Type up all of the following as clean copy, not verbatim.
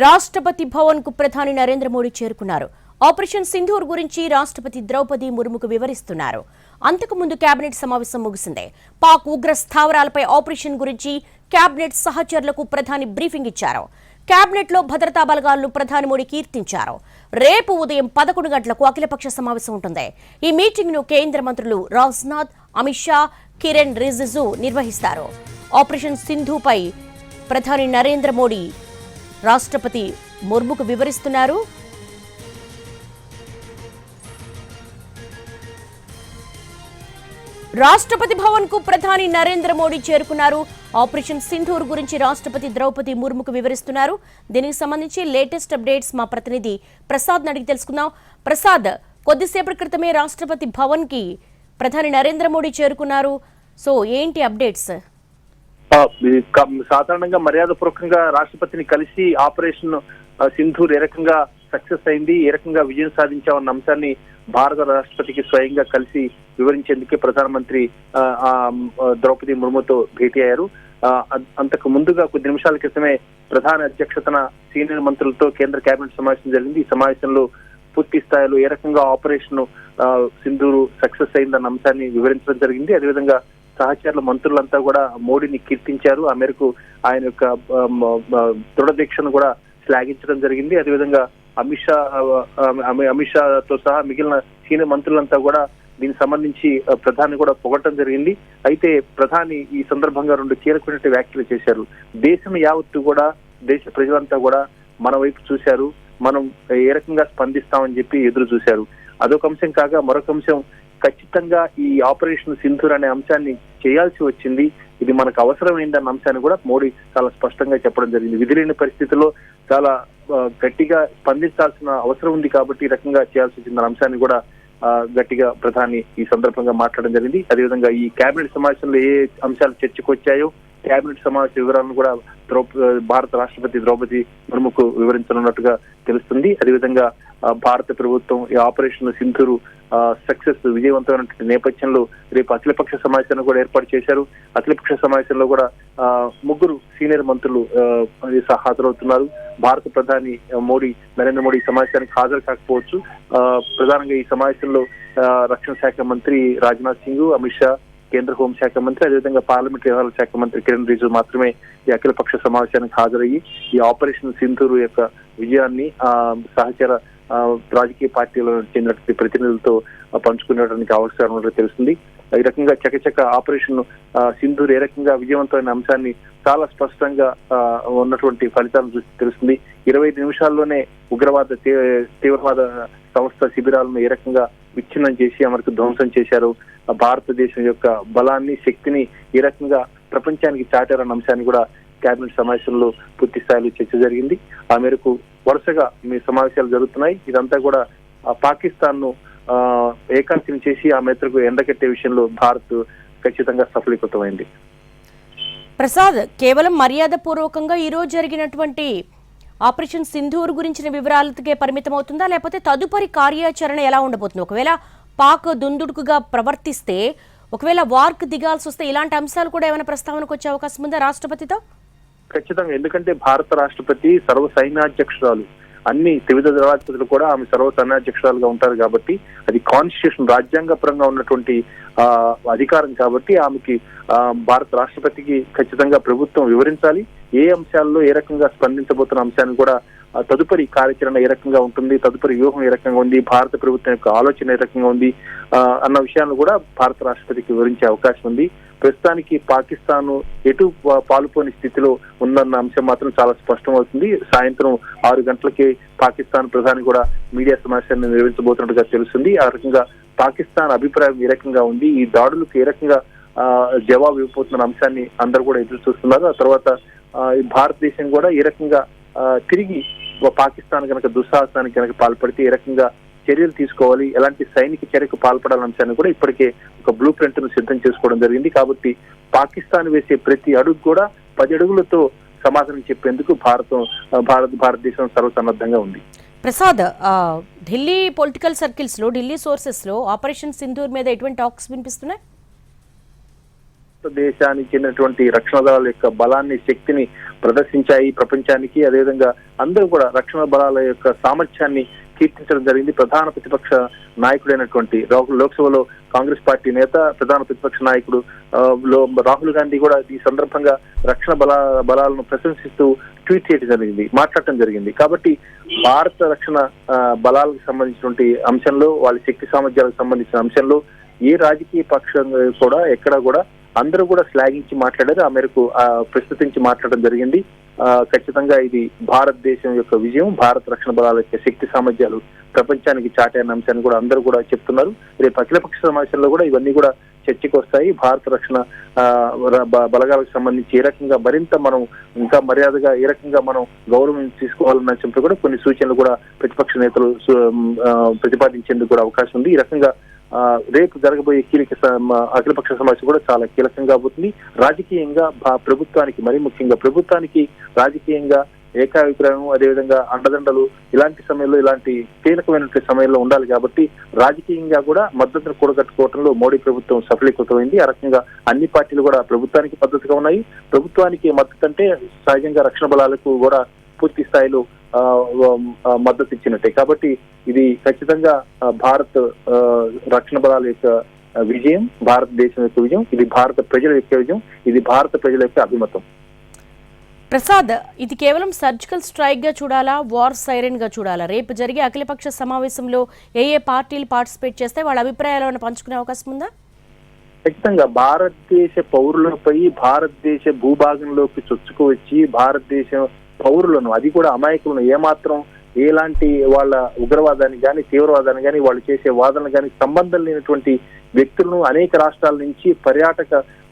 రాష్ట్రపతి భవన్ కు ప్రధాని నరేంద్ర మోడీ చేరుకున్నారు. ఆపరేషన్ సింధూర్ గురించి రాష్ట్రపతి ద్రౌపది ముర్ముకు వివరిస్తున్నారు. అంతకుముందు కేబినెట్ సమావేశం ముగిసింది. పాక్ ఉగ్ర స్థావరాలపై ఆపరేషన్ గురించి కేబినెట్ సహచరులకు ప్రధాని బ్రీఫింగ్ ఇచ్చారు. కేబినెట్ లో భద్రతా బలగాలను ప్రధాని మోడీ కీర్తించారు. రేపు ఉదయం 11 గంటలకు అఖిలపక్ష సమావేశం ఉంటుంది. ఈ మీటింగ్ ను కేంద్ర మంత్రులు రాజ్నాథ్, అమిత్ షా, కిరణ్ రిజిజు నిర్వహిస్తారు. ఆపరేషన్ సింధూపై ప్రధాని నరేంద్ర మోడీ రాష్ట్రపతి ముర్ముకు వివరిస్తున్నారు. రాష్ట్రపతి భవన్ కు ప్రధాని నరేంద్ర మోడీ చేరుకున్నారు. ఆపరేషన్ సింధూర్ గురించి రాష్ట్రపతి ద్రౌపది ముర్ముకు వివరిస్తున్నారు. దీనికి సంబంధించి లేటెస్ట్ అప్డేట్స్ మా ప్రతినిధి ప్రసాద్ అడిగి తెలుసుకుందాం. ప్రసాద్, కొద్దిసేపటి క్రితమే రాష్ట్రపతి భవన్ కి ప్రధాని నరేంద్ర మోడీ చేరుకున్నారు. సో ఏంటి అప్డేట్స్? సాధారణంగా మర్యాదపూర్వకంగా రాష్ట్రపతిని కలిసి ఆపరేషన్ సింధూర్ ఏ రకంగా సక్సెస్ అయింది, ఏ రకంగా విజయం సాధించామన్న అంశాన్ని భారత రాష్ట్రపతికి స్వయంగా కలిసి వివరించేందుకే ప్రధానమంత్రి ద్రౌపది ముర్ముతో భేటీ అయ్యారు. అంతకు ముందుగా కొద్ది నిమిషాల క్రితమే ప్రధాని అధ్యక్షతన సీనియర్ మంత్రులతో కేంద్ర కేబినెట్ సమావేశం జరిగింది. ఈ సమావేశంలో పూర్తి స్థాయిలో ఏ రకంగా ఆపరేషన్ సింధూరు సక్సెస్ అయిందన్న అంశాన్ని వివరించడం జరిగింది. అదేవిధంగా సహచరుల మంత్రులంతా కూడా మోడీని కీర్తించారు. ఆ మేరకు ఆయన యొక్క దృఢదీక్షను కూడా శ్లాఘించడం జరిగింది. అదేవిధంగా అమిత్ షాతో సహా మిగిలిన సీనియర్ మంత్రులంతా కూడా దీనికి సంబంధించి ప్రధాని కూడా పొగడటం జరిగింది. అయితే ప్రధాని ఈ సందర్భంగా 2 కీలకమైన వ్యాఖ్యలు చేశారు. దేశం యావత్తు కూడా, దేశ ప్రజలంతా కూడా మన వైపు చూశారు, మనం ఏ రకంగా స్పందిస్తామని చెప్పి ఎదురు చూశారు. అదొక అంశం కాగా మరొక అంశం, ఖచ్చితంగా ఈ ఆపరేషన్ సింధూర్ అనే అంశాన్ని చేయాల్సి వచ్చింది, ఇది మనకు అవసరమైందన్న అంశాన్ని కూడా మోడీ చాలా స్పష్టంగా చెప్పడం జరిగింది. విధిలేని పరిస్థితుల్లో చాలా గట్టిగా స్పందించాల్సిన అవసరం ఉంది కాబట్టి ఈ రకంగా చేయాల్సి వచ్చిందన్న అంశాన్ని కూడా గట్టిగా ప్రధాని ఈ సందర్భంగా మాట్లాడడం జరిగింది. అదేవిధంగా ఈ కేబినెట్ సమావేశంలో ఏ అంశాలు చర్చకు వచ్చాయో కేబినెట్ సమావేశ వివరాలను కూడా భారత రాష్ట్రపతి ద్రౌపది ముర్ముకు వివరించనున్నట్టుగా తెలుస్తుంది. అదేవిధంగా భారత ప్రభుత్వం ఈ ఆపరేషన్ సింధూరు సక్సెస్ విజయవంతమైనటువంటి నేపథ్యంలో రేపు అఖిలపక్ష సమావేశాన్ని కూడా ఏర్పాటు చేశారు. అఖిలపక్ష సమావేశంలో కూడా 3 సీనియర్ మంత్రులు హాజరవుతున్నారు. భారత ప్రధాని నరేంద్ర మోడీ సమావేశానికి హాజరు కాకపోవచ్చు. ప్రధానంగా ఈ సమావేశంలో రక్షణ శాఖ మంత్రి రాజ్నాథ్ సింగ్, అమిత్ షా, కేంద్ర హోంశాఖ మంత్రి, అదేవిధంగా పార్లమెంటరీ వ్యవహారాల శాఖ మంత్రి కిరణ్ రిజిజు మాత్రమే ఈ అఖిలపక్ష సమావేశానికి హాజరయ్యి ఈ ఆపరేషన్ సింధూరు యొక్క విజయాన్ని సహచర రాజకీయ పార్టీలకు చెందినటువంటి ప్రతినిధులతో పంచుకునేటువంటి అవసరం ఉన్నట్టు తెలుస్తుంది. ఈ రకంగా చకచక ఆపరేషన్ సింధూర్ ఏ రకంగా విజయవంతమైన అంశాన్ని చాలా స్పష్టంగా ఉన్నటువంటి ఫలితాలను చూసి తెలుస్తుంది. 25 నిమిషాల్లోనే ఉగ్రవాద తీవ్రవాద సంస్థ శిబిరాలను ఏ రకంగా విచ్ఛిన్నం చేసి అమరకు ధ్వంసం చేశారు, భారతదేశం యొక్క బలాన్ని, శక్తిని ఏ రకంగా ప్రపంచానికి చాటారన్న అంశాన్ని కూడా కేబినెట్ సమావేశంలో పూర్తి స్థాయిలో చర్చ జరిగింది. ఆ మేరకు వరుసగా మీ సమావేశాలు జరుగుతున్నాయి. ఇదంతా కూడా పాకిస్తాన్ ను ఏకాంతం చేసి ఆ మేరకు ఎండకట్టే విషయంలో భారత్ ఖచ్చితంగా సఫలీకృతమైంది. ప్రసాద్, కేవలం మర్యాద పూర్వకంగా ఈ రోజు జరిగినటువంటి ఆపరేషన్ సింధూర్ గురించిన వివరాలకే పరిమితం అవుతుందా, లేకపోతే తదుపరి కార్యాచరణ ఎలా ఉండబోతుంది? ఒకవేళ పాక్ దుందుడుకుగా ప్రవర్తిస్తే, ఒకవేళ వార్క్ దిగాల్సి వస్తే ఇలాంటి అంశాలు కూడా ఏమైనా ప్రస్తావనకు వచ్చే అవకాశం ఉందా రాష్ట్రపతితో? ఖచ్చితంగా, ఎందుకంటే భారత రాష్ట్రపతి సర్వ సైన్యాధ్యక్షురాలు, అన్ని త్రివిధ దళాధిపతులు కూడా ఆమె సర్వ సైన్యాధ్యక్షురాలుగా ఉంటారు కాబట్టి అది కాన్స్టిట్యూషన్ రాజ్యాంగపరంగా ఉన్నటువంటి అధికారం కాబట్టి ఆమెకి భారత రాష్ట్రపతికి ఖచ్చితంగా ప్రభుత్వం వివరించాలి. ఏ అంశాల్లో ఏ రకంగా స్పందించబోతున్న అంశాన్ని కూడా తదుపరి కార్యాచరణ ఏ రకంగా ఉంటుంది, తదుపరి వ్యూహం ఏ రకంగా ఉంది, భారత ప్రభుత్వం యొక్క ఆలోచన ఏ రకంగా ఉంది అన్న విషయాన్ని కూడా భారత రాష్ట్రపతికి వివరించే అవకాశం ఉంది. ప్రస్తుతానికి పాకిస్తాన్ ఎటు పాలుపోని స్థితిలో ఉందన్న అంశం మాత్రం చాలా స్పష్టమవుతుంది. సాయంత్రం 6 గంటలకే పాకిస్తాన్ ప్రధాని కూడా మీడియా సమావేశాన్ని నిర్వహించబోతున్నట్టుగా తెలుస్తుంది. ఆ రకంగా పాకిస్తాన్ అభిప్రాయం ఏ రకంగా ఉంది, ఈ దాడులకు ఏ రకంగా జవాబు ఇవ్వబోతున్న అంశాన్ని అందరూ కూడా ఎదురు చూస్తున్నారు. ఆ తర్వాత భారతదేశం కూడా ఏ రకంగా తిరిగి పాకిస్తాన్ కనుక దుస్సాహసానికి కనుక పాల్పడితే ఏ రకంగా చర్యలు తీసుకోవాలి, ఎలాంటి సైనిక చర్యకు పాల్పడాలన్న అంశాన్ని కూడా ఇప్పటికే ఒక బ్లూ ప్రింట్ ను సిద్ధం చేసుకోవడం జరిగింది. కాబట్టి పాకిస్తాన్ వేసే ప్రతి అడుగు కూడా 10 అడుగులతో సమాధానం చెప్పేందుకు భారతదేశం సర్వసన్నద్ధంగా ఉంది. ప్రసాద్, ఢిల్లీ పొలిటికల్ సర్కిల్స్ లో, ఢిల్లీ సోర్సెస్ లో ఆపరేషన్ సింధూర్ మీద ఎటువంటి టాక్స్ వినిపిస్తున్నాయి? భారతదేశానికి చెందినటువంటి రక్షణ దళాల యొక్క బలాన్ని, శక్తిని ప్రదర్శించాయి ప్రపంచానికి. అదేవిధంగా అందరూ కూడా రక్షణ బలాల యొక్క సామర్థ్యాన్ని కీర్తించడం జరిగింది. ప్రధాన ప్రతిపక్ష నాయకుడైనటువంటి లోక్సభలో కాంగ్రెస్ పార్టీ నేత, ప్రధాన ప్రతిపక్ష నాయకుడు రాహుల్ గాంధీ కూడా ఈ సందర్భంగా రక్షణ బలాలను ప్రశంసిస్తూ ట్వీట్ చేయడం జరిగింది, మాట్లాడటం జరిగింది. కాబట్టి భారత రక్షణ బలాలకు సంబంధించినటువంటి అంశంలో, వాళ్ళ శక్తి సామర్థ్యాలకు సంబంధించిన అంశంలో ఏ రాజకీయ పక్షం కూడా ఎక్కడా కూడా అందరూ కూడా శ్లాఘించి మాట్లాడారు. ఆ మేరకు ప్రస్తుతించి మాట్లాడడం జరిగింది. ఖచ్చితంగా ఇది భారతదేశం యొక్క విజయం, భారత రక్షణ బలాల యొక్క శక్తి సామర్థ్యాలు ప్రపంచానికి చాటైన అంశాన్ని కూడా అందరూ కూడా చెప్తున్నారు. రేపు అఖిలపక్ష సమావేశంలో కూడా ఇవన్నీ కూడా చర్చకు వస్తాయి. భారత రక్షణ బలగాలకు సంబంధించి ఏ రకంగా మరింత మనం ఇంకా మర్యాదగా ఏ రకంగా మనం గౌరవం తీసుకోవాలన్న చెప్పి కూడా కొన్ని సూచనలు కూడా ప్రతిపక్ష నేతలు ప్రతిపాదించేందుకు కూడా అవకాశం ఉంది. ఈ రకంగా రేపు జరగబోయే అఖిలపక్ష సమావేశం కూడా చాలా కీలకంగా అవుతుంది. రాజకీయంగా ప్రభుత్వానికి, మరీ ముఖ్యంగా ప్రభుత్వానికి రాజకీయంగా ఏకాభిప్రాయం, అదేవిధంగా అండదండలు ఇలాంటి సమయంలో, ఇలాంటి కీలకమైనటువంటి సమయంలో ఉండాలి. కాబట్టి రాజకీయంగా కూడా మద్దతును కూడగట్టుకోవడంలో మోడీ ప్రభుత్వం సఫలీకృతమైంది. ఆ రకంగా అన్ని పార్టీలు కూడా ప్రభుత్వానికి మద్దతుగా ఉన్నాయి. ప్రభుత్వానికి మద్దతు అంటే సహజంగా రక్షణ బలాలకు కూడా పూర్తి స్థాయిలో మద్దతు ఇచ్చినట్టే. కాబట్టి ఇది ఖచ్చితంగా భారత్ రక్షణ బలాల యొక్క విజయం, భారతదేశం యొక్క విజయం, ఇది భారత ప్రజల యొక్క విజయం, ఇది భారత ప్రజల యొక్క అభిమతం. ప్రసాద్, ఇది కేవలం సర్జికల్ స్ట్రైక్ గా చూడాలా, వార్ సైరన్ గా చూడాలా? రేపు జరిగే అఖిలపక్ష సమావేశంలో ఏ పార్టీలు పార్టిసిపేట్ చేస్తే వాళ్ళ అభిప్రాయాలను పంచుకునే అవకాశం ఉందా? ఖచ్చితంగా భారతదేశ పౌరులపై భారతదేశ భూభాగంలోకి చొచ్చుకు వచ్చి భారతదేశం పౌరులను, అది కూడా అమాయకులను, ఏమాత్రం ఎలాంటి వాళ్ళ ఉగ్రవాదానికి కానీ తీవ్రవాదానికి కానీ వాళ్ళు చేసే వాదనలు కానీ సంబంధం లేనటువంటి వ్యక్తులను అనేక రాష్ట్రాల నుంచి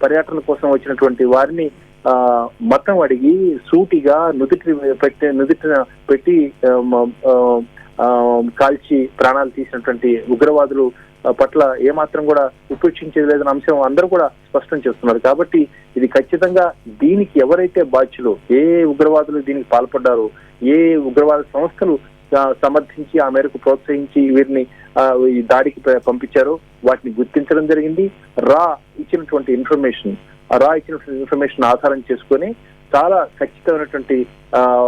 పర్యటన కోసం వచ్చినటువంటి వారిని మతం అడిగి సూటిగా నుదిటిన పెట్టి కాల్చి ప్రాణాలు తీసినటువంటి ఉగ్రవాదులు పట్ల ఏమాత్రం కూడా ఉపేక్షించేది లేదన్న అంశం అందరూ కూడా స్పష్టం చేస్తున్నారు. కాబట్టి ఇది ఖచ్చితంగా దీనికి ఎవరైతే బాధ్యులు, ఏ ఉగ్రవాదులు దీనికి పాల్పడ్డారో, ఏ ఉగ్రవాద సంస్థలు సమర్థించి ఆ మేరకు ప్రోత్సహించి వీరిని ఈ దాడికి పంపించారో వాటిని గుర్తించడం జరిగింది. ఇచ్చినటువంటి ఇన్ఫర్మేషన్ ఆధారం చేసుకొని చాలా ఖచ్చితమైనటువంటి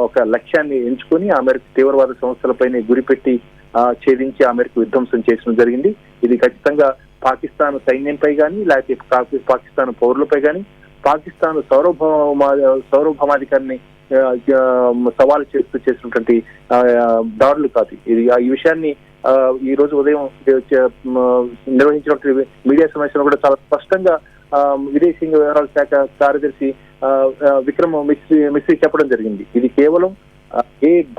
ఒక లక్ష్యాన్ని ఎంచుకొని ఆ మేరకు తీవ్రవాద సంస్థలపైనే గురిపెట్టి ఛేదించి ఆ మేరకు విధ్వంసం చేయడం జరిగింది. ఇది ఖచ్చితంగా పాకిస్తాన్ సైన్యంపై కానీ, లేకపోతే పాకిస్తాన్ పౌరులపై కానీ, పాకిస్తాన్ సార్వభౌమాధికారిని సవాలు చేస్తూ చేసినటువంటి దాడులు కాదు. ఈ విషయాన్ని ఈ రోజు ఉదయం నిర్వహించినటువంటి మీడియా సమావేశంలో కూడా చాలా స్పష్టంగా విదేశీ వ్యవహారాల శాఖ కార్యదర్శి విక్రమ్ మిశ్రీ చెప్పడం జరిగింది. ఇది కేవలం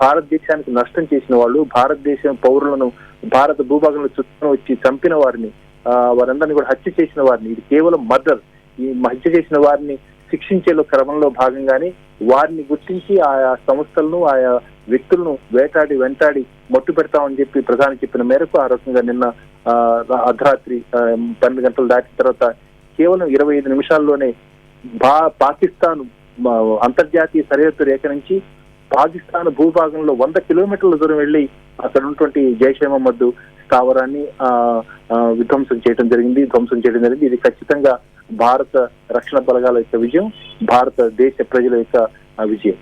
భారతదేశానికి నష్టం చేసిన వాళ్ళు, భారతదేశం పౌరులను భారత భూభాగంలో చుట్టూ వచ్చి చంపిన వారిని, వారందరినీ కూడా హత్య చేసిన వారిని, ఇది కేవలం మర్డర్. ఈ హత్య చేసిన వారిని శిక్షించే క్రమంలో భాగంగానే వారిని గుర్తించి ఆయా సంస్థలను, ఆయా వ్యక్తులను వెంటాడి మట్టు పెడతామని చెప్పి ప్రధాని చెప్పిన మేరకు ఆ రకంగా నిన్న అర్ధరాత్రి 12 గంటలు దాటిన తర్వాత కేవలం 25 నిమిషాల్లోనే పాకిస్తాన్ అంతర్జాతీయ సరిహద్దు రేఖ నుంచి పాకిస్తాన్ భూభాగంలో 100 కిలోమీటర్ల దూరం వెళ్లి అక్కడ ఉన్నటువంటి జైషే మహమ్మద్ స్థావరాన్ని ధ్వంసం చేయడం జరిగింది. ఇది ఖచ్చితంగా భారత రక్షణ బలగాల యొక్క విజయం, భారతదేశ ప్రజల యొక్క విజయం.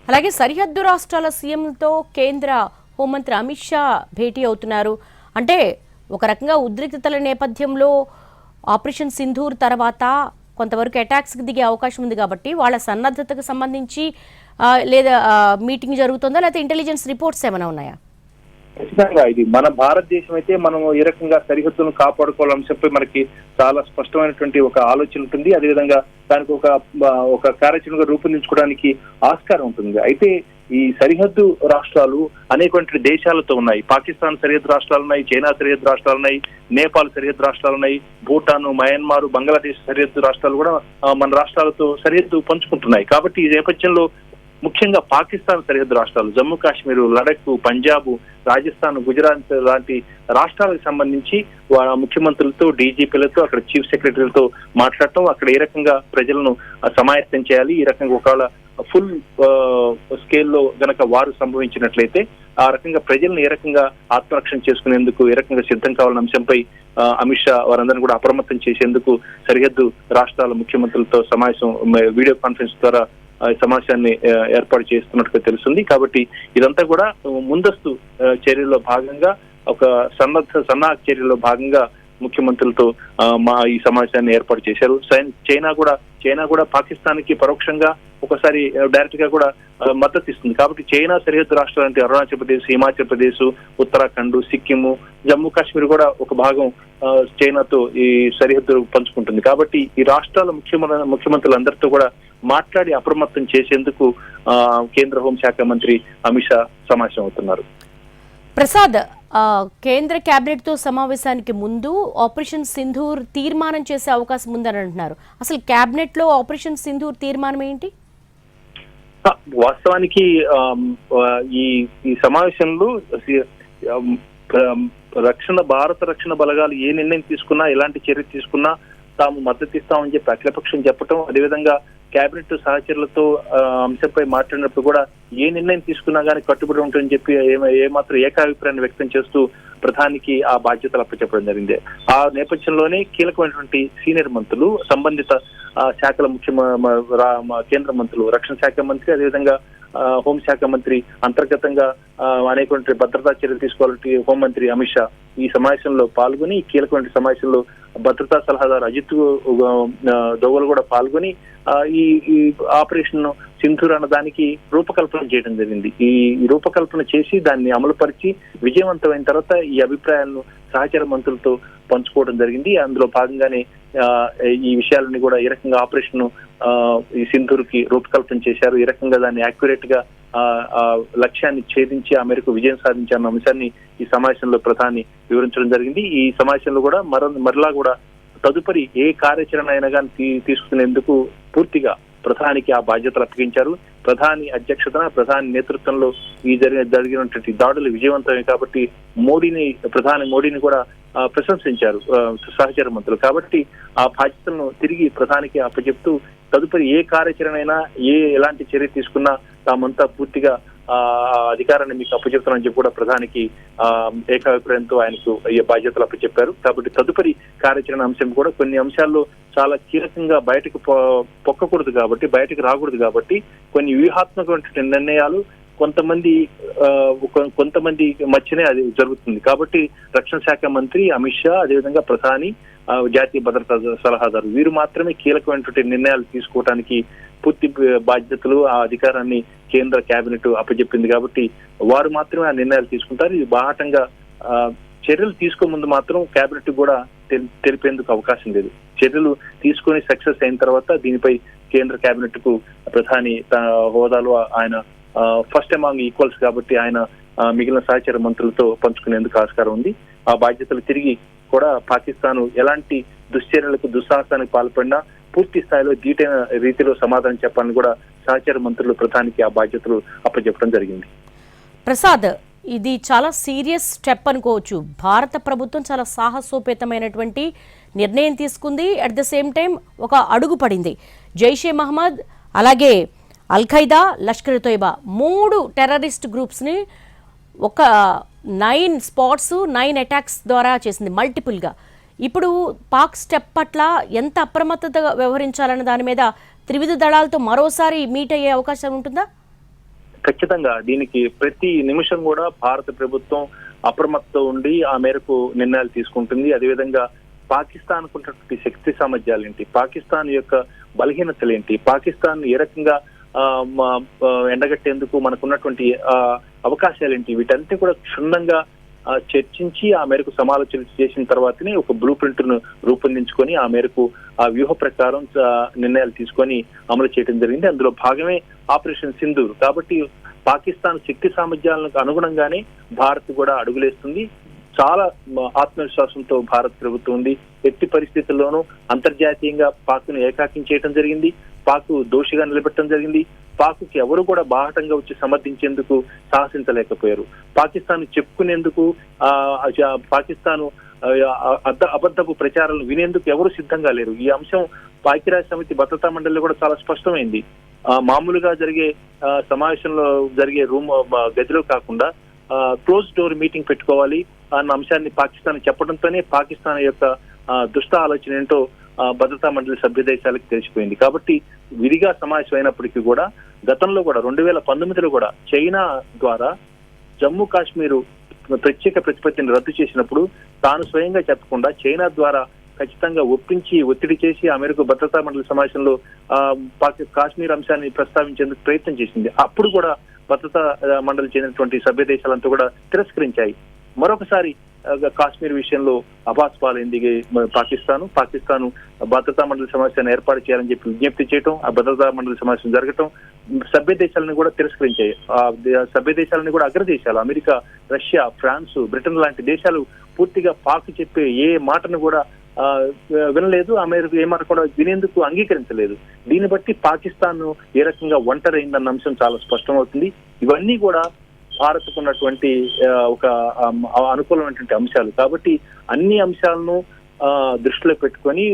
అలాగే సరిహద్దు రాష్ట్రాల సీఎంలతో కేంద్ర హోంమంత్రి అమిత్ షా భేటీ అవుతున్నారు. అంటే ఒక రకంగా ఉద్రిక్తతల నేపథ్యంలో ఆపరేషన్ సింధూర్ తర్వాత కొంతవరకు అటాక్స్కి దిగే అవకాశం ఉంది కాబట్టి వాళ్ళ సన్నద్ధతకు సంబంధించి లేదా మీటింగ్ జరుగుతుందా, లేకపోతే ఇంటెలిజెన్స్ రిపోర్ట్స్ ఏమైనా ఉన్నాయా? ఖచ్చితంగా ఇది మన భారతదేశం అయితే మనం ఏ రకంగా సరిహద్దులను కాపాడుకోవాలని అంశంపై మనకి చాలా స్పష్టమైనటువంటి ఒక ఆలోచన ఉంటుంది. అదేవిధంగా దానికి ఒక కార్యాచరణగా రూపొందించుకోవడానికి ఆస్కారం ఉంటుంది. అయితే ఈ సరిహద్దు రాష్ట్రాలు అనేకటువంటి దేశాలతో ఉన్నాయి. పాకిస్తాన్ సరిహద్దు రాష్ట్రాలు ఉన్నాయి, చైనా సరిహద్దు రాష్ట్రాలు ఉన్నాయి, నేపాల్ సరిహద్దు రాష్ట్రాలు ఉన్నాయి, భూటాన్, మయన్మార్, బంగ్లాదేశ్ సరిహద్దు రాష్ట్రాలు కూడా మన రాష్ట్రాలతో సరిహద్దు పంచుకుంటున్నాయి. కాబట్టి ఈ నేపథ్యంలో ముఖ్యంగా పాకిస్తాన్ సరిహద్దు రాష్ట్రాలు జమ్మూ కాశ్మీర్, లడఖ్, పంజాబ్, రాజస్థాన్, గుజరాత్ లాంటి రాష్ట్రాలకు సంబంధించి ముఖ్యమంత్రులతో, డీజీపీలతో, అక్కడ చీఫ్ సెక్రటరీలతో మాట్లాడటం, అక్కడ ఏ రకంగా ప్రజలను సమాయత్తం చేయాలి, ఈ రకంగా ఒకవేళ ఫుల్ స్కేల్లో గనక వారు సంభవించినట్లయితే ఆ రకంగా ప్రజలను ఏ రకంగా ఆత్మరక్షణ చేసుకునేందుకు ఏ రకంగా సిద్ధం కావాలన్న అంశంపై అమిత్ షా వారందరినీ కూడా అప్రమత్తం చేసేందుకు సరిహద్దు రాష్ట్రాల ముఖ్యమంత్రులతో సమావేశం వీడియో కాన్ఫరెన్స్ ద్వారా సమావేశాన్ని ఏర్పాటు చేస్తున్నట్టుగా తెలుస్తుంది. కాబట్టి ఇదంతా కూడా ముందస్తు చర్యల్లో భాగంగా ఒక సన్నాహక చర్యల్లో భాగంగా ముఖ్యమంత్రులతో ఈ సమావేశాన్ని ఏర్పాటు చేశారు. చైనా కూడా పాకిస్తాన్ కి పరోక్షంగా ఒకసారి డైరెక్ట్ గా కూడా మద్దతు ఇస్తుంది. కాబట్టి చైనా సరిహద్దు రాష్ట్రాలంటే అరుణాచల్ ప్రదేశ్, హిమాచల్ ప్రదేశ్, ఉత్తరాఖండ్, సిక్కిం, జమ్మూ కాశ్మీర్ కూడా ఒక భాగం చైనాతో ఈ సరిహద్దు పంచుకుంటుంది. కాబట్టి ఈ రాష్ట్రాల ముఖ్యమంత్రులందరితో కూడా మాట్లాడి అప్రమత్తం చేసేందుకు కేంద్ర హోంశాఖ మంత్రి అమిత్ షా సమావేశం అవుతున్నారు. ప్రసాద్, కేంద్ర కేబినెట్ తో సమావేశానికి ముందు ఆపరేషన్ సింధూర్ తీర్మానం చేసే అవకాశం ఉందని అంటున్నారు. అసలు కేబినెట్ లో ఆపరేషన్ సింధూర్ తీర్మానం ఏంటి? వాస్తవానికి ఈ సమావేశంలో భారత రక్షణ బలగాలు ఏ నిర్ణయం తీసుకున్నా, ఎలాంటి చర్య తీసుకున్నా తాము మద్దతు ఇస్తామని చెప్పి అఖిలపక్షం చెప్పటం, అదేవిధంగా కేబినెట్ సహచరులతో అంశంపై మాట్లాడినప్పుడు కూడా ఏ నిర్ణయం తీసుకున్నా కానీ కట్టుబడి ఉంటుందని చెప్పి ఏమాత్రం ఏకాభిప్రాయాన్ని వ్యక్తం చేస్తూ ప్రధానికి ఆ బాధ్యతలు అప్పచెప్పడం జరిగింది. ఆ నేపథ్యంలోనే కీలకమైనటువంటి సీనియర్ మంత్రులు, సంబంధిత శాఖల కేంద్ర మంత్రులు, రక్షణ శాఖ మంత్రి, అదేవిధంగా హోంశాఖ మంత్రి, అంతర్గతంగా అనేక భద్రతా చర్యలు తీసుకోవాలంటే హోంమంత్రి అమిత్ షా ఈ సమావేశంలో పాల్గొని, కీలకమైన సమావేశంలో భద్రతా సలహాదారు అజిత్ దోవల్ కూడా పాల్గొని ఈ ఆపరేషన్ సింధూర్ అన్న దానికి రూపకల్పన చేయడం జరిగింది. ఈ రూపకల్పన చేసి దాన్ని అమలుపరిచి విజయవంతమైన తర్వాత ఈ అభిప్రాయాలను సహచర మంత్రులతో పంచుకోవడం జరిగింది. అందులో భాగంగానే ఈ విషయాలన్నీ కూడా ఏ రకంగా ఆపరేషన్ ఈ సింధూర్ కి రూపకల్పన చేశారు, ఏ రకంగా దాన్ని యాక్యురేట్ గా లక్ష్యాన్ని ఛేదించి ఆ మేరకు విజయం సాధించాలన్న అంశాన్ని ఈ సమావేశంలో ప్రధాని వివరించడం జరిగింది. ఈ సమావేశంలో కూడా మరలా కూడా తదుపరి ఏ కార్యాచరణ అయినా కానీ తీసుకునేందుకు పూర్తిగా ప్రధానికి ఆ బాధ్యతలు అప్పగించారు. ప్రధాని అధ్యక్షతన, ప్రధాని నేతృత్వంలో ఈ జరిగినటువంటి దాడులు విజయవంతమే కాబట్టి ప్రధాని మోడీని కూడా ప్రశంసించారు సహచర మంత్రులు. కాబట్టి ఆ బాధ్యతలను తిరిగి ప్రధానికి అప్పచెప్తూ తదుపరి ఏ కార్యాచరణ అయినా, ఎలాంటి చర్య తీసుకున్నా తామంతా పూర్తిగా అధికారాన్ని మీకు అప్పచెప్తానని చెప్పి కూడా ప్రధానికి ఏకాభిప్రాయంతో ఆయనకు ఈ బాధ్యతలు అప్పచెప్పారు. కాబట్టి తదుపరి కార్యాచరణ అంశం కూడా కొన్ని అంశాల్లో చాలా కీలకంగా బయటకు పొక్కకూడదు కాబట్టి, బయటకు రాకూడదు కాబట్టి కొన్ని వ్యూహాత్మకమైన నిర్ణయాలు కొంతమంది మధ్యనే అది జరుగుతుంది. కాబట్టి రక్షణ శాఖ మంత్రి అమిత్ షా, అదేవిధంగా ప్రధాని, జాతీయ భద్రతా సలహాదారు వీరు మాత్రమే కీలకమైనటువంటి నిర్ణయాలు తీసుకోవడానికి పూర్తి బాధ్యతలు, ఆ అధికారాన్ని కేంద్ర కేబినెట్ అప్పచెప్పింది. కాబట్టి వారు మాత్రమే ఆ నిర్ణయాలు తీసుకుంటారు. ఇది బాహాటంగా చర్యలు తీసుకో ముందు మాత్రం కేబినెట్ కూడా తెలిపేందుకు అవకాశం లేదు. చర్యలు తీసుకొని సక్సెస్ అయిన తర్వాత దీనిపై కేంద్ర కేబినెట్ కు ప్రధాని హోదాలో ఆయన ఫస్ట్ అమాంగ్ ఈక్వల్స్ కాబట్టి ఆయన మిగిలిన సహచర మంత్రులతో పంచుకునేందుకు ఆస్కారం ఉంది. ఆ బాధ్యతలు తిరిగి కూడా పాకిస్తాన్ ఎలాంటి దుశ్చర్యలకు, దుస్సాహసానికి పాల్పడినా పూర్తి స్థాయిలో ధీటైన రీతిలో సమాధానం చెప్పాలని కూడా సహచర మంత్రులు ప్రధానికి ఆ బాధ్యతలు అప్పచెప్పడం జరిగింది. ప్రసాద్, ఇది చాలా సీరియస్ స్టెప్ అనుకోవచ్చు. భారత ప్రభుత్వం చాలా సాహసోపేతమైనటువంటి నిర్ణయం తీసుకుంది. అట్ ద సేమ్ టైం ఒక అడుగు పడింది. జైషే మహమ్మద్, అలాగే అల్-ఖైదా, లష్కర్ తోయిబా 3 టెర్రరిస్ట్ గ్రూప్స్ని ఒక 9 స్పాట్స్ 9 అటాక్స్ ద్వారా చేసింది మల్టిపుల్గా. ఇప్పుడు పాక్ స్టెప్ పట్ల ఎంత అప్రమత్తతగా వ్యవహరించాలన్న దాని మీద త్రివిధ దళాలతో మరోసారి మీట్ అయ్యే అవకాశం ఉంటుందా? ఖచ్చితంగా దీనికి ప్రతి నిమిషం కూడా భారత ప్రభుత్వం అప్రమత్తం ఉండి ఆ మేరకు నిర్ణయాలు తీసుకుంటుంది. అదేవిధంగా పాకిస్తాన్ ఉన్నటువంటి శక్తి సామర్థ్యాలేంటి, పాకిస్తాన్ యొక్క బలహీనతలేంటి, పాకిస్తాన్ ఏ రకంగా ఎండగట్టేందుకు మనకున్నటువంటి అవకాశాలేంటి, వీటన్నిటి కూడా క్షుణ్ణంగా చర్చించి ఆ మేరకు సమాలోచన చేసిన తర్వాతనే ఒక బ్లూ ప్రింట్ ను రూపొందించుకొని ఆ మేరకు ఆ వ్యూహ ప్రకారం నిర్ణయాలు తీసుకొని అమలు చేయడం జరిగింది. అందులో భాగమే ఆపరేషన్ సింధూర్. కాబట్టి పాకిస్తాన్ శక్తి సామర్థ్యాలకు అనుగుణంగానే భారత్ కూడా అడుగులేస్తుంది. చాలా ఆత్మవిశ్వాసంతో భారత ప్రభుత్వం ఉంది. ఎట్టి పరిస్థితుల్లోనూ అంతర్జాతీయంగా పాక్ను ఏకాకిం చేయడం జరిగింది. పాక్ దోషిగా నిలబెట్టడం జరిగింది. పాక్కి ఎవరు కూడా బాహటంగా వచ్చి సమర్థించేందుకు సాహసించలేకపోయారు. పాకిస్తాన్ చెప్పుకునేందుకు పాకిస్తాన్ అబద్ధపు ప్రచారాలను వినేందుకు ఎవరు సిద్ధంగా లేరు. ఈ అంశం ఐక్యరాజ్య సమితి భద్రతా మండలిలో కూడా చాలా స్పష్టమైంది. మామూలుగా జరిగే సమావేశంలో జరిగే గదిలో కాకుండా క్లోజ్ డోర్ మీటింగ్ పెట్టుకోవాలి అన్న అంశాన్ని పాకిస్తాన్ చెప్పడంతోనే పాకిస్తాన్ యొక్క దుష్ట ఆలోచన ఏంటో భద్రతా మండలి సభ్య దేశాలకు తెలిసిపోయింది. కాబట్టి విడిగా సమావేశం అయినప్పటికీ కూడా గతంలో కూడా 2019లో కూడా చైనా ద్వారా జమ్మూ కాశ్మీరు ప్రత్యేక ప్రతిపత్తిని రద్దు చేసినప్పుడు తాను స్వయంగా చెప్పకుండా చైనా ద్వారా ఖచ్చితంగా ఒప్పించి ఒత్తిడి చేసి అమెరికా భద్రతా మండలి సమావేశంలో కాశ్మీర్ అంశాన్ని ప్రస్తావించేందుకు ప్రయత్నం చేసింది. అప్పుడు కూడా భద్రతా మండలి చెందినటువంటి సభ్య దేశాలంతా కూడా తిరస్కరించాయి. మరొకసారి కాశ్మీర్ విషయంలో అబాస్ పాలైంది పాకిస్తాను భద్రతా మండలి సమావేశాన్ని ఏర్పాటు చేయాలని చెప్పి విజ్ఞప్తి చేయటం, ఆ భద్రతా మండలి సమావేశం జరగటం సభ్య దేశాలను కూడా తిరస్కరించాయి. సభ్య దేశాలను కూడా అగ్రదేశాలు అమెరికా, రష్యా, ఫ్రాన్స్, బ్రిటన్ లాంటి దేశాలు పూర్తిగా పాక్ చెప్పే ఏ మాటను కూడా వినలేదు. అమెరికా ఏ మాట కూడా వినేందుకు అంగీకరించలేదు. దీన్ని బట్టి పాకిస్తాన్ ఏ రకంగా ఒంటరైందన్న అంశం చాలా స్పష్టమవుతుంది. ఇవన్నీ కూడా భారత్కు ఉన్నటువంటి ఒక అనుకూలమైనటువంటి అంశాలు. కాబట్టి అన్ని అంశాలను దృష్టిలో పెట్టుకొని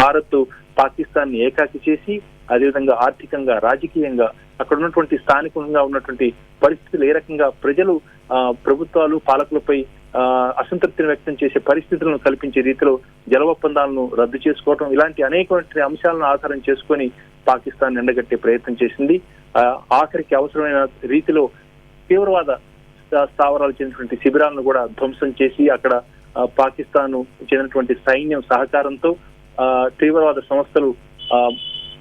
భారత్ పాకిస్తాన్ ని ఏకాకి చేసి అదేవిధంగా ఆర్థికంగా, రాజకీయంగా అక్కడ ఉన్నటువంటి స్థానికంగా ఉన్నటువంటి పరిస్థితులు ఏ రకంగా ప్రజలు ప్రభుత్వాలు పాలకులపై అసంతృప్తిని వ్యక్తం చేసే పరిస్థితులను కల్పించే రీతిలో జల ఒప్పందాలను రద్దు చేసుకోవడం, ఇలాంటి అనేకమైన అంశాలను ఆధారం చేసుకొని పాకిస్తాన్ ఎండగట్టే ప్రయత్నం చేసింది. ఆఖరికి అవసరమైన రీతిలో తీవ్రవాద స్థావరాలు చెందినటువంటి శిబిరాలను కూడా ధ్వంసం చేసి అక్కడ పాకిస్తాన్ చెందినటువంటి సైన్యం సహకారంతో తీవ్రవాద సంస్థలు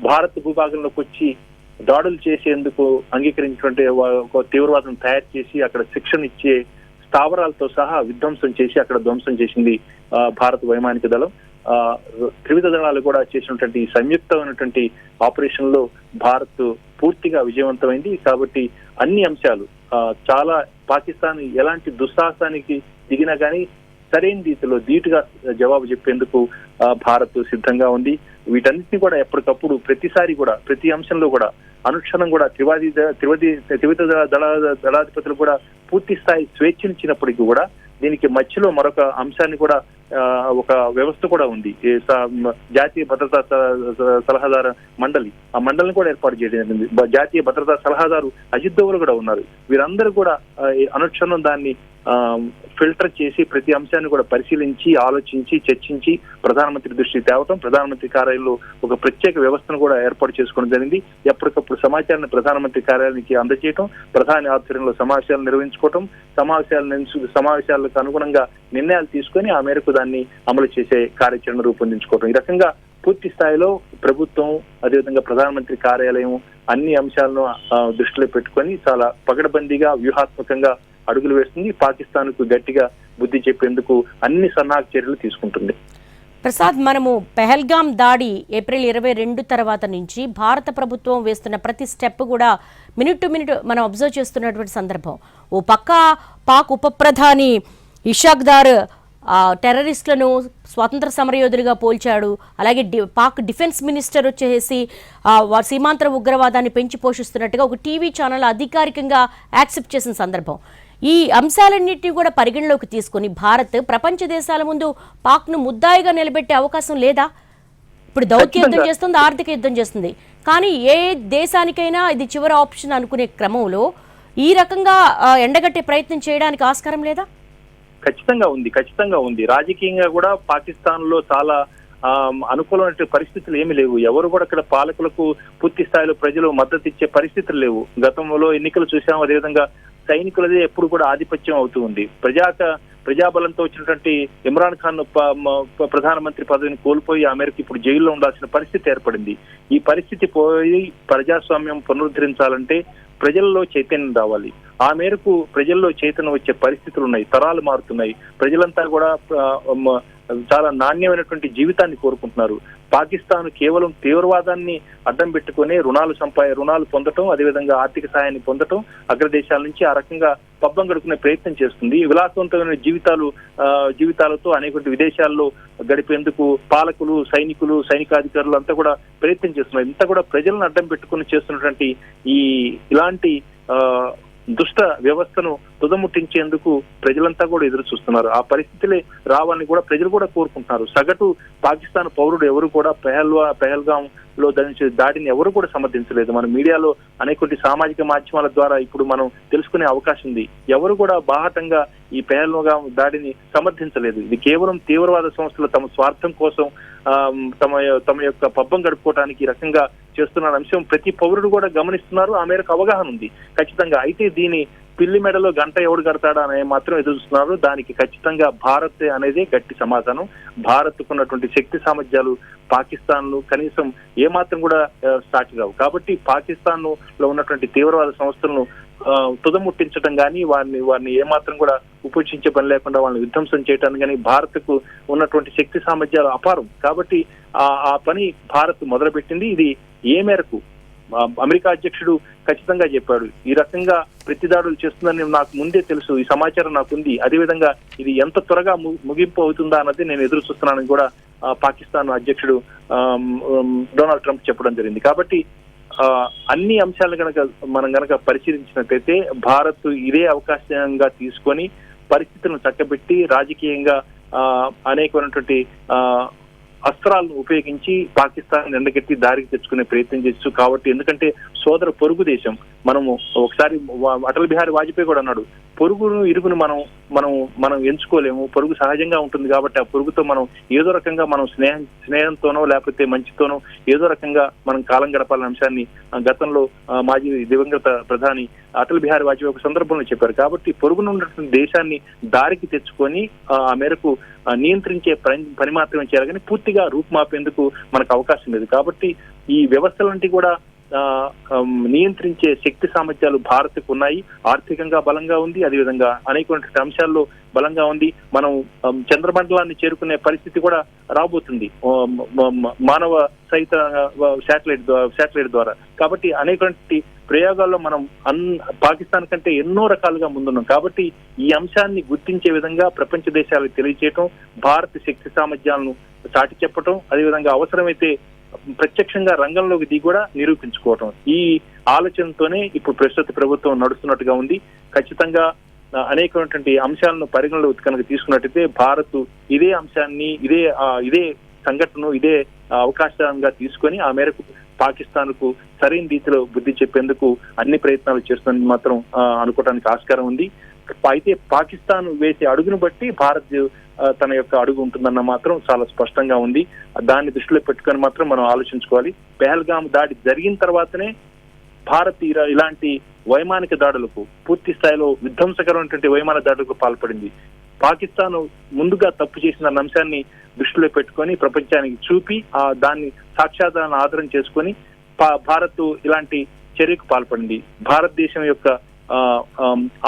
భారత్ భూభాగంలోకి వచ్చి దాడులు చేసేందుకు అంగీకరించినటువంటి ఒక తీవ్రవాదం తయారు చేసి అక్కడ శిక్షణ ఇచ్చే స్థావరాలతో సహా విధ్వంసం చేసి అక్కడ ధ్వంసం చేసింది భారత వైమానిక దళం. త్రివిధ దళాలు కూడా చేసినటువంటి సంయుక్తమైనటువంటి ఆపరేషన్ లో భారత్ పూర్తిగా విజయవంతమైంది. కాబట్టి అన్ని అంశాలు చాలా పాకిస్తాన్ ఎలాంటి దుస్సాహసానికి దిగినా కానీ సరైన రీతిలో ధీటుగా జవాబు చెప్పేందుకు భారత్ సిద్ధంగా ఉంది. వీటన్నిటిని కూడా ఎప్పటికప్పుడు ప్రతిసారి కూడా ప్రతి అంశంలో కూడా అనుక్షణం కూడా త్రివిధ దళాధిపతులు కూడా పూర్తి స్థాయి స్వేచ్ఛనిచ్చినప్పటికీ కూడా దీనికి మధ్యలో మరొక అంశాన్ని కూడా ఒక వ్యవస్థ కూడా ఉంది. జాతీయ భద్రతా సలహాదారు మండలి, ఆ మండలిని కూడా ఏర్పాటు చేయడం జరిగింది. జాతీయ భద్రతా సలహాదారు అజిత్ దోవల్ కూడా ఉన్నారు. వీరందరూ కూడా అనుక్షణం దాన్ని ఫిల్టర్ చేసి ప్రతి అంశాన్ని కూడా పరిశీలించి ఆలోచించి చర్చించి ప్రధానమంత్రి దృష్టికి తేవటం, ప్రధానమంత్రి కార్యాలయంలో ఒక ప్రత్యేక వ్యవస్థను కూడా ఏర్పాటు చేసుకోవడం జరిగింది. ఎప్పటికప్పుడు సమాచారాన్ని ప్రధానమంత్రి కార్యాలయానికి అందజేయటం, ప్రధాని ఆధ్వర్యంలో సమావేశాలు నిర్వహించుకోవటం, సమావేశాలకు అనుగుణంగా నిర్ణయాలు తీసుకొని ఆ మేరకు దాన్ని అమలు చేసే కార్యాచరణ రూపొందించుకోవటం. ఈ రకంగా పూర్తి స్థాయిలో ప్రభుత్వం అదేవిధంగా ప్రధానమంత్రి కార్యాలయం అన్ని అంశాలను దృష్టిలో పెట్టుకొని చాలా పగడబందీగా వ్యూహాత్మకంగా అడుగులు వేస్తుంది. పాకిస్తాన్ కు గట్టిగా బుద్ధి చెప్పేందుకు అన్ని సన్నాహక చర్యలు తీసుకుంటుంది. ప్రసాద్, మనము పెహల్గాం దాడి ఏప్రిల్ 22 తర్వాత నుంచి భారత ప్రభుత్వం వేస్తున్న ప్రతి స్టెప్ కూడా మినిట్ టు మినిట్ మనం అబ్జర్వ్ చేస్తున్నటువంటి సందర్భం. ఓ పక్క పాక్ ఉప ప్రధాని ఇషాక్ దార్ టెర్రరిస్టులను స్వాతంత్ర సమరయోధులుగా పోల్చాడు. అలాగే పాక్ డిఫెన్స్ మినిస్టర్ వచ్చేసి సీమాంతర ఉగ్రవాదాన్ని పెంచి పోషిస్తున్నట్టుగా ఒక టీవీ ఛానల్ అధికారికంగా యాక్సెప్ట్ చేసిన సందర్భం. ఈ అంశాలన్నింటినీ కూడా పరిగణలోకి తీసుకుని భారత్ ప్రపంచ దేశాల ముందు పాక్ను ముద్దాయిగా నిలబెట్టే అవకాశం లేదా? ఇప్పుడు దౌత్య యుద్ధం చేస్తుంది, ఆర్థిక యుద్ధం చేస్తుంది, కానీ ఏ దేశానికైనా ఇది చివరి ఆప్షన్ అనుకునే క్రమంలో ఈ రకంగా ఎండగట్టే ప్రయత్నం చేయడానికి ఆస్కారం లేదా? ఖచ్చితంగా ఉంది. రాజకీయంగా కూడా పాకిస్తాన్ లో చాలా అనుకూలమైన పరిస్థితులు ఏమి లేవు. ఎవరు కూడా ఇక్కడ పాలకులకు పూర్తి స్థాయిలో ప్రజలు మద్దతు ఇచ్చే పరిస్థితులు లేవు. గతంలో ఎన్నికలు చూసాం, అదేవిధంగా సైనికులదే ఎప్పుడు కూడా ఆధిపత్యం అవుతూ ఉంది. ప్రజాబలంతో వచ్చినటువంటి ఇమ్రాన్ ఖాన్ ప్రధానమంత్రి పదవిని కోల్పోయి ఆ మేరకు ఇప్పుడు జైల్లో ఉండాల్సిన పరిస్థితి ఏర్పడింది. ఈ పరిస్థితి పోయి ప్రజాస్వామ్యం పునరుద్ధరించాలంటే ప్రజల్లో చైతన్యం రావాలి. ఆ మేరకు ప్రజల్లో చైతన్యం వచ్చే పరిస్థితులు ఉన్నాయి. తరాలు మారుతున్నాయి. ప్రజలంతా కూడా చాలా నాణ్యమైనటువంటి జీవితాన్ని కోరుకుంటున్నారు. పాకిస్తాన్ కేవలం తీవ్రవాదాన్ని అడ్డం పెట్టుకుని రుణాలు పొందటం, అదేవిధంగా ఆర్థిక సాయాన్ని పొందటం, అగ్రదేశాల నుంచి ఆ రకంగా పబ్బం గడుపుకునే ప్రయత్నం చేస్తుంది. విలాసవంతమైన జీవితాలతో అనేక విదేశాల్లో గడిపేందుకు పాలకులు, సైనికులు, సైనికాధికారులు అంతా కూడా ప్రయత్నం చేస్తున్నారు. ఇంత కూడా ప్రజలను అడ్డం పెట్టుకుని చేస్తున్నటువంటి ఇలాంటి దుష్ట వ్యవస్థను తుదముట్టించేందుకు ప్రజలంతా కూడా ఎదురు చూస్తున్నారు. ఆ పరిస్థితులే రావాలని కూడా ప్రజలు కూడా కోరుకుంటున్నారు. సగటు పాకిస్తాన్ పౌరుడు ఎవరు కూడా పెహల్గాం లో దాడిని ఎవరు కూడా సమర్థించలేదు. మన మీడియాలో అనేక సామాజిక మాధ్యమాల ద్వారా ఇప్పుడు మనం తెలుసుకునే అవకాశం ఉంది. ఎవరు కూడా బాహటంగా ఈ పెహల్గాం దాడిని సమర్థించలేదు. ఇది కేవలం తీవ్రవాద సంస్థలు తమ స్వార్థం కోసం తమ యొక్క పబ్బం గడుపుకోవడానికి ఈ రకంగా చేస్తున్న అంశం ప్రతి పౌరుడు కూడా గమనిస్తున్నారు. ఆ మేరకు అవగాహన ఉంది ఖచ్చితంగా. అయితే దీని పిల్లి మెడలో గంట ఎవడు కడతాడా అనే మాత్రం ఎదురుస్తున్నారు. దానికి ఖచ్చితంగా భారత్ అనేది గట్టి సమాధానం. భారత్ కున్నటువంటి శక్తి సామర్థ్యాలు పాకిస్తాన్ కనీసం ఏమాత్రం కూడా సాటి రావు. కాబట్టి పాకిస్తాన్ లో ఉన్నటువంటి తీవ్రవాద సంస్థలను తుదముట్టించడం కానీ వారిని ఏమాత్రం కూడా ఉపేక్షించే పని లేకుండా వాళ్ళని విధ్వంసం చేయడానికి కానీ భారత్ కు ఉన్నటువంటి శక్తి సామర్థ్యాలు అపారం. కాబట్టి ఆ పని భారత్ మొదలుపెట్టింది. ఇది ఏ మేరకు అమెరికా అధ్యక్షుడు ఖచ్చితంగా చెప్పాడు, ఈ రకంగా ప్రతిదాడులు చేస్తుందని నాకు ముందే తెలుసు, ఈ సమాచారం నాకుంది, అదేవిధంగా ఇది ఎంత త్వరగా ముగింపు అవుతుందా అన్నది నేను ఎదురు చూస్తున్నానని కూడా పాకిస్తాన్ అధ్యక్షుడు డొనాల్డ్ ట్రంప్ చెప్పడం జరిగింది. కాబట్టి అన్ని అంశాలను మనం గనక పరిశీలించినట్లయితే భారత్ ఇదే అవకాశంగా తీసుకొని పరిస్థితులను చక్కబెట్టి రాజకీయంగా అనేకమైనటువంటి అస్త్రాలను ఉపయోగించి పాకిస్తాన్ ఎండగట్టి దారికి తెచ్చుకునే ప్రయత్నం చేస్తూ కాబట్టి ఎందుకంటే సోదర పొరుగు దేశం. మనము ఒకసారి అటల్ బిహారీ వాజ్పేయి కూడా అన్నాడు, పొరుగును ఇరుగును మనం ఎంచుకోలేము, పొరుగు సహజంగా ఉంటుంది కాబట్టి ఆ పొరుగుతో మనం ఏదో రకంగా మనం స్నేహంతోనో లేకపోతే మంచితోనో ఏదో రకంగా మనం కాలం గడపాలనే అంశాన్ని గతంలో మాజీ దివంగత ప్రధాని అటల్ బిహారీ వాజ్పేయి ఒక సందర్భంలో చెప్పారు. కాబట్టి పొరుగున ఉన్నటువంటి దేశాన్ని దారికి తెచ్చుకొని ఆ మేరకు నియంత్రించే పని మాత్రమే చేయాలి, కానీ పూర్తిగా రూపుమాపేందుకు మనకు అవకాశం లేదు. కాబట్టి ఈ వ్యవస్థలంటే కూడా నియంత్రించే శక్తి సామర్థ్యాలు భారత్కు ఉన్నాయి. ఆర్థికంగా బలంగా ఉంది, అదేవిధంగా అనేకటువంటి అంశాల్లో బలంగా ఉంది. మనం చంద్రమండలాన్ని చేరుకునే పరిస్థితి కూడా రాబోతుంది మానవ సహిత శాటిలైట్ ద్వారా. కాబట్టి అనేకటువంటి ప్రయోగాల్లో మనం పాకిస్తాన్ కంటే ఎన్నో రకాలుగా ముందున్నాం. కాబట్టి ఈ అంశాన్ని గుర్తించే విధంగా ప్రపంచ దేశాలకు తెలియజేయటం, భారత శక్తి సామర్థ్యాలను చాటి చెప్పటం, అదేవిధంగా అవసరమైతే ప్రత్యక్షంగా రంగంలోకి దిగి కూడా నిరూపించుకోవటం, ఈ ఆలోచనతోనే ఇప్పుడు ప్రస్తుత ప్రభుత్వం నడుస్తున్నట్టుగా ఉంది. ఖచ్చితంగా అనేకమైనటువంటి అంశాలను పరిగణలోకి కనుక తీసుకున్నట్టయితే భారత్ ఇదే అంశాన్ని ఇదే సంఘటనను ఇదే అవకాశంగా తీసుకొని ఆ మేరకు పాకిస్తాన్ కు సరైన రీతిలో బుద్ధి చెప్పేందుకు అన్ని ప్రయత్నాలు చేస్తుందని మాత్రం అనుకోవడానికి ఆస్కారం ఉంది. అయితే పాకిస్తాన్ వేసే అడుగును బట్టి భారత్ తన యొక్క అడుగు ఉంటుందన్న మాత్రం చాలా స్పష్టంగా ఉంది. దాన్ని దృష్టిలో పెట్టుకొని మాత్రం మనం ఆలోచించుకోవాలి. పెహల్గాం దాడి జరిగిన తర్వాతనే భారత్ ఇలాంటి వైమానిక దాడులకు పూర్తి స్థాయిలో విధ్వంసకరమైనటువంటి వైమానిక దాడులకు పాల్పడింది. పాకిస్తాన్ ముందుగా తప్పు చేసిన అంశాన్ని దృష్టిలో పెట్టుకొని ప్రపంచానికి చూపి దాన్ని సాక్ష్యాధారాన్ని ఆధారం చేసుకొని భారత్ ఇలాంటి చర్యకు పాల్పడింది. భారతదేశం యొక్క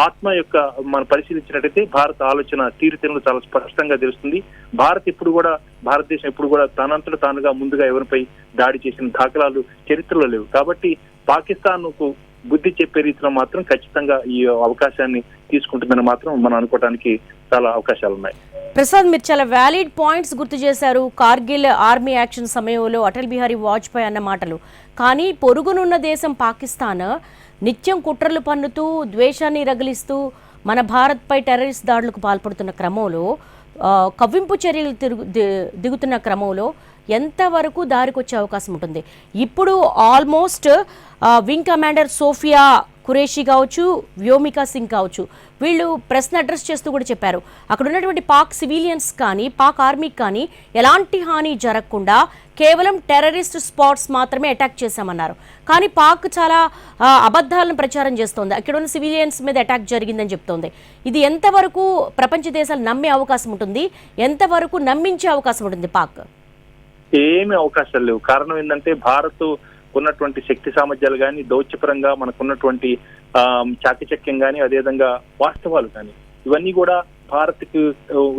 ఆత్మ యొక్క మనం పరిశీలించినట్టయితే భారత ఆలోచన తీరుతెన్నులు చాలా స్పష్టంగా తెలుస్తుంది. భారతదేశం ఇప్పుడు కూడా తనంతట తానుగా ముందుగా ఎవరిపై దాడి చేసిన దాఖలాలు చరిత్రలో లేవు. కాబట్టి పాకిస్తాన్ కు బుద్ధి చెప్పే రీతిలో మాత్రం ఖచ్చితంగా ఈ అవకాశాన్ని తీసుకుంటుందని మాత్రం మనం అనుకోవడానికి చాలా అవకాశాలు ఉన్నాయి. ప్రసాద్, మీరు చాలా వ్యాలిడ్ పాయింట్స్ గుర్తు చేశారు. కార్గిల్ ఆర్మీ యాక్షన్ సమయంలో అటల్ బిహారీ వాజ్పేయి అన్న మాటలు. కానీ పొరుగునున్న దేశం పాకిస్తాన్ నిత్యం కుట్రలు పన్నుతూ ద్వేషాన్ని రగిలిస్తూ మన భారత్పై టెర్రరిస్ట్ దాడులకు పాల్పడుతున్న క్రమంలో కవ్వింపు చర్యలు దిగుతున్న క్రమంలో ఎంతవరకు దారికొచ్చే అవకాశం ఉంటుంది? ఇప్పుడు almost wing commander Sofiya Qureshi కావచ్చు, వ్యోమికా సింగ్ కావచ్చు, వీళ్ళు ప్రశ్న అడ్రస్ చేస్తూ కూడా చెప్పారు అక్కడ ఉన్నటువంటి పాక్ సివిలియన్స్ కానీ పాక్ ఆర్మీకి కానీ ఎలాంటి హాని జరగకుండా కేవలం టెర్రరిస్ట్ స్పాట్స్ మాత్రమే అటాక్ చేశామన్నారు. కానీ పాక్ చాలా అబద్ధాలను ప్రచారం చేస్తోంది, అక్కడ ఉన్న సివిలియన్స్ మీద అటాక్ జరిగిందని చెప్తోంది. ఇది ఎంతవరకు ప్రపంచ దేశాలు నమ్మే అవకాశం ఉంటుంది, ఎంతవరకు నమ్మించే అవకాశం ఉంటుంది పాక్? ఏమీ అవకాశాలు లేవు. కారణం ఏంటంటే భారత్ ఉన్నటువంటి శక్తి సామర్థ్యాలు కానీ, దౌత్యపరంగా మనకున్నటువంటి చాకచక్యం కానీ, అదేవిధంగా వాస్తవాలు కానీ, ఇవన్నీ కూడా భారత్కు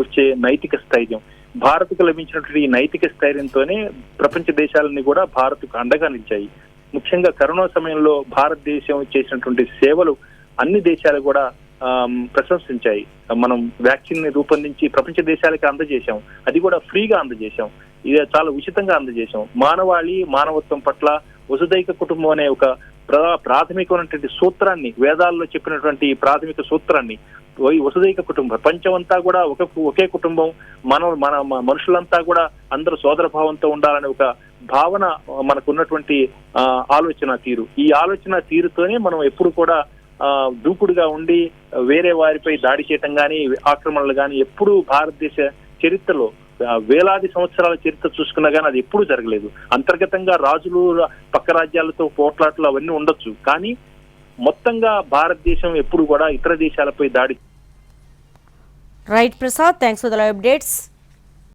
వచ్చే నైతిక స్థైర్యం. భారత్కు లభించినటువంటి ఈ నైతిక స్థైర్యంతోనే ప్రపంచ దేశాలన్నీ కూడా భారత్కు అండగా నిలిచాయి. ముఖ్యంగా కరోనా సమయంలో భారతదేశం చేసినటువంటి సేవలు అన్ని దేశాలు కూడా ప్రశంసించాయి. మనం వ్యాక్సిన్ ని రూపొందించి ప్రపంచ దేశాలకి అందజేశాం, అది కూడా ఫ్రీగా అందజేశాం, ఇది చాలా ఉచితంగా అందజేశాం. మానవత్వం పట్ల వసుదైక కుటుంబం అనే ఒక ప్రాథమికమైనటువంటి సూత్రాన్ని, వేదాల్లో చెప్పినటువంటి ప్రాథమిక సూత్రాన్ని, వసుదైక కుటుంబం, ప్రపంచమంతా కూడా ఒకే కుటుంబం, మన మనుషులంతా కూడా అందరూ సోదర భావంతో ఉండాలనే ఒక భావన మనకున్నటువంటి ఆలోచన తీరు. ఈ ఆలోచన తీరుతోనే మనం ఎప్పుడు కూడా దూకుడుగా ఉండి వేరే వారిపై దాడి చేయటం కానీ ఆక్రమణలు కానీ ఎప్పుడూ భారతదేశ చరిత్రలో వేలాది సంవత్సరాల చరిత్ర చూసుకున్నా కానీ అది ఎప్పుడూ జరగలేదు. అంతర్గతంగా రాజులు పక్క రాజ్యాలతో పోట్లాట్లు అవన్నీ ఉండొచ్చు, కానీ మొత్తంగా భారతదేశం ఎప్పుడు కూడా ఇతర దేశాలపై దాడి. Right Prasad, thanks for the live updates.